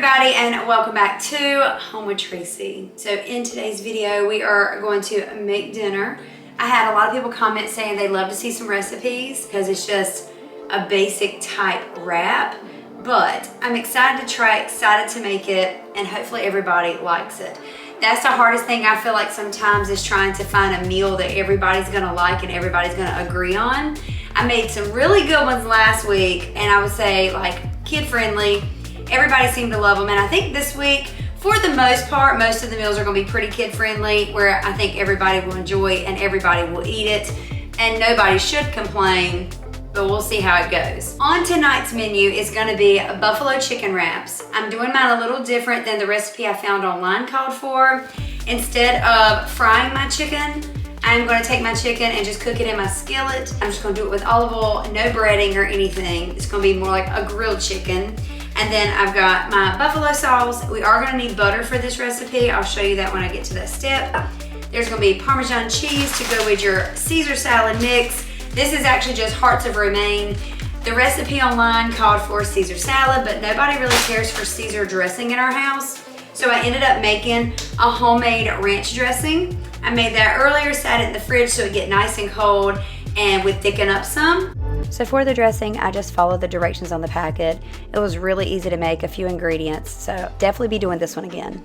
everybody, and welcome back to Home with Tracy. So in today's video, we are going to make dinner. I had a lot of people comment saying they'd love to see some recipes because it's just a basic type wrap, but I'm excited to try, excited to make it, and hopefully everybody likes it. That's the hardest thing I feel like sometimes is trying to find a meal that everybody's gonna like and everybody's gonna agree on. I made some really good ones last week, and I would say like kid friendly. Everybody seemed to love them, and I think this week, for the most part, most of the meals are gonna be pretty kid friendly, where I think everybody will enjoy and everybody will eat it, and nobody should complain, but we'll see how it goes. On tonight's menu is gonna be buffalo chicken wraps. I'm doing mine a little different than the recipe I found online called for. Instead of frying my chicken, I'm gonna take my chicken and just cook it in my skillet. I'm just gonna do it with olive oil, no breading or anything. It's gonna be more like a grilled chicken. And then I've got my buffalo sauce. We are gonna need butter for this recipe. I'll show you that when I get to that step. There's gonna be Parmesan cheese to go with your Caesar salad mix. This is actually just hearts of romaine. The recipe online called for Caesar salad, but nobody really cares for Caesar dressing in our house. So I ended up making a homemade ranch dressing. I made that earlier, sat it in the fridge so it get nice and cold and would thicken up some. So for the dressing, I just followed the directions on the packet. It was really easy to make, a few ingredients, so definitely be doing this one again.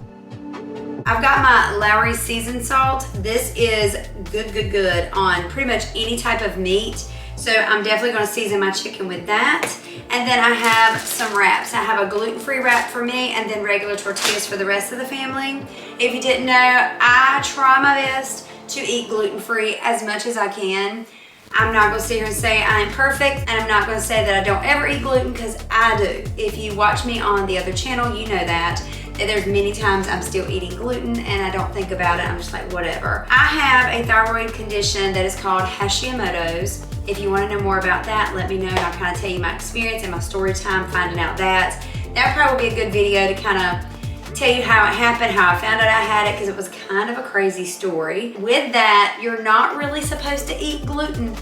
I've got my Lowry seasoned salt. This is good on pretty much any type of meat. So I'm definitely gonna season my chicken with that. And then I have some wraps. I have a gluten-free wrap for me and then regular tortillas for the rest of the family. If you didn't know, I try my best to eat gluten-free as much as I can. I'm not gonna sit here and say I am perfect, and I'm not gonna say that I don't ever eat gluten, because I do. If you watch me on the other channel, you know that there's many times I'm still eating gluten and I don't think about it. I'm just like, whatever. I have a thyroid condition that is called Hashimoto's. If you want to know more about that, let me know, and I'll kind of tell you my experience and my story time finding out that. That probably will be a good video to kind of tell you how it happened, how I found out I had it, because it was kind of a crazy story. With that, you're not really supposed to eat gluten.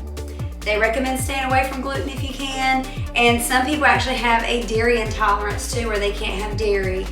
They recommend staying away from gluten if you can, and some people actually have a dairy intolerance too, where they can't have dairy.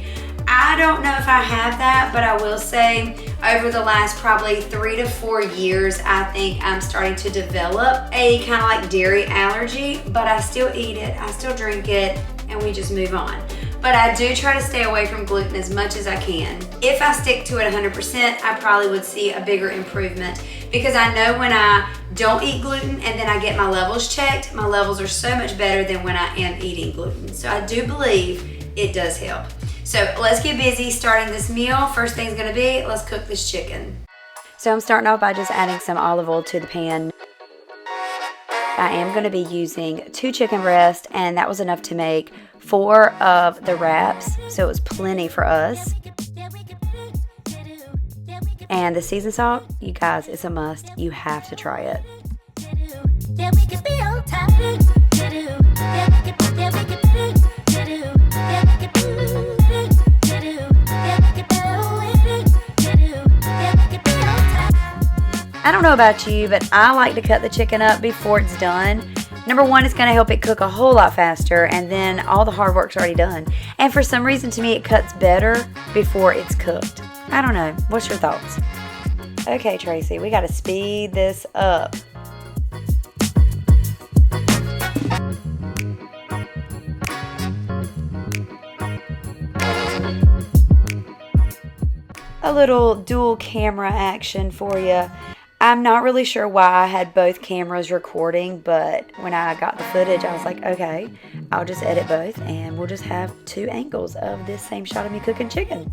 I don't know if I have that, but I will say over the last probably 3 to 4 years, I think I'm starting to develop a kind of like dairy allergy, but I still eat it, I still drink it, and we just move on. But I do try to stay away from gluten as much as I can. If I stick to it 100%, I probably would see a bigger improvement, because I know when I don't eat gluten and then I get my levels checked, my levels are so much better than when I am eating gluten. So I do believe it does help. So let's get busy starting this meal. First thing's gonna be, let's cook this chicken. So I'm starting off by just adding some olive oil to the pan. I am gonna be using 2 chicken breasts, and that was enough to make 4 of the wraps, so it was plenty for us. And the seasoned salt, you guys, it's a must. You have to try it. I don't know about you, but I like to cut the chicken up before it's done. Number one, it's gonna help it cook a whole lot faster, and then all the hard work's already done. And for some reason, to me, it cuts better before it's cooked. I don't know, what's your thoughts? Okay, Tracy, we gotta speed this up. A little dual camera action for you. I'm not really sure why I had both cameras recording, but when I got the footage, I was like, okay, I'll just edit both and we'll just have 2 angles of this same shot of me cooking chicken.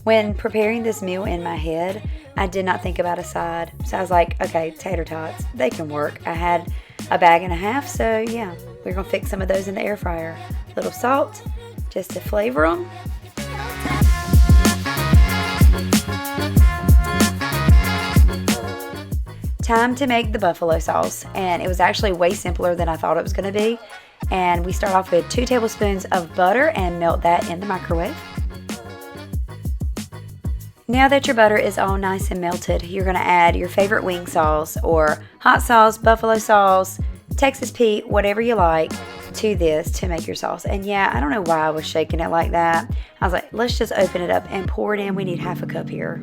When preparing this meal in my head, I did not think about a side. So I was like, okay, tater tots, they can work. I had a bag and a half, so yeah, we're gonna fix some of those in the air fryer. A little salt, just to flavor them. Time to make the buffalo sauce, and it was actually way simpler than I thought it was going to be. And we start off with 2 tablespoons of butter and melt that in the microwave. Now that your butter is all nice and melted, you're going to add your favorite wing sauce or hot sauce, buffalo sauce, Texas Pete, whatever you like, to this to make your sauce. And yeah, I don't know why I was shaking it like that. I was like, let's just open it up and pour it in. We need half a cup here.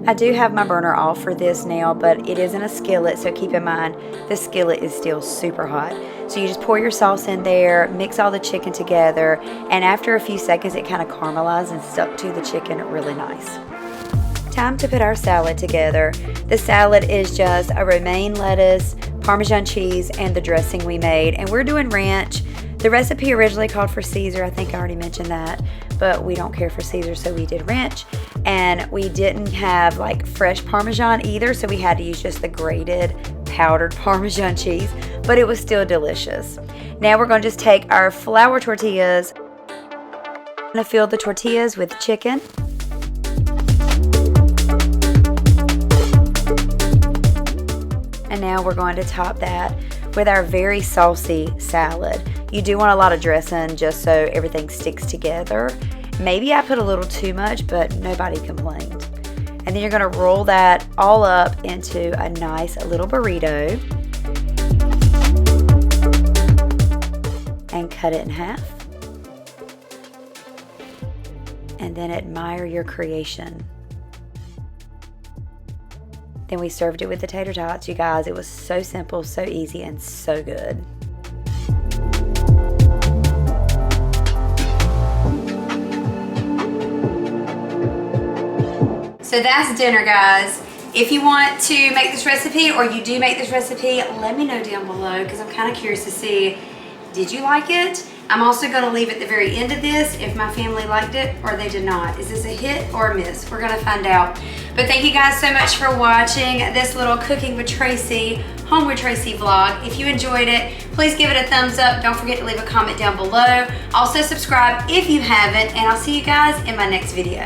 I do have my burner off for this now, but it isn't a skillet, so keep in mind the skillet is still super hot. So you just pour your sauce in there, mix all the chicken together, and after a few seconds it kind of caramelizes and stuck to the chicken really nice. Time to put our salad together. The salad is just a romaine lettuce, Parmesan cheese, and the dressing we made, and we're doing ranch. The recipe originally called for Caesar, I think I already mentioned that, but we don't care for Caesar, so we did ranch. And we didn't have like fresh Parmesan either, so we had to use just the grated powdered Parmesan cheese, but it was still delicious. Now we're going to just take our flour tortillas. I'm going to fill the tortillas with chicken. And now we're going to top that with our very saucy salad. You do want a lot of dressing just so everything sticks together. Maybe I put a little too much, but nobody complained. And then you're gonna roll that all up into a nice little burrito and cut it in half. And then admire your creation. Then we served it with the tater tots. You guys, it was so simple, so easy, and so good. So that's dinner, guys. If you want to make this recipe, or you do make this recipe, let me know down below, because I'm kind of curious to see, did you like it? I'm also going to leave at the very end of this if my family liked it or they did not. Is this a hit or a miss? We're going to find out. But thank you guys so much for watching this little Cooking with Tracy, Home with Tracy vlog. If you enjoyed it, please give it a thumbs up. Don't forget to leave a comment down below. Also subscribe if you haven't, and I'll see you guys in my next video.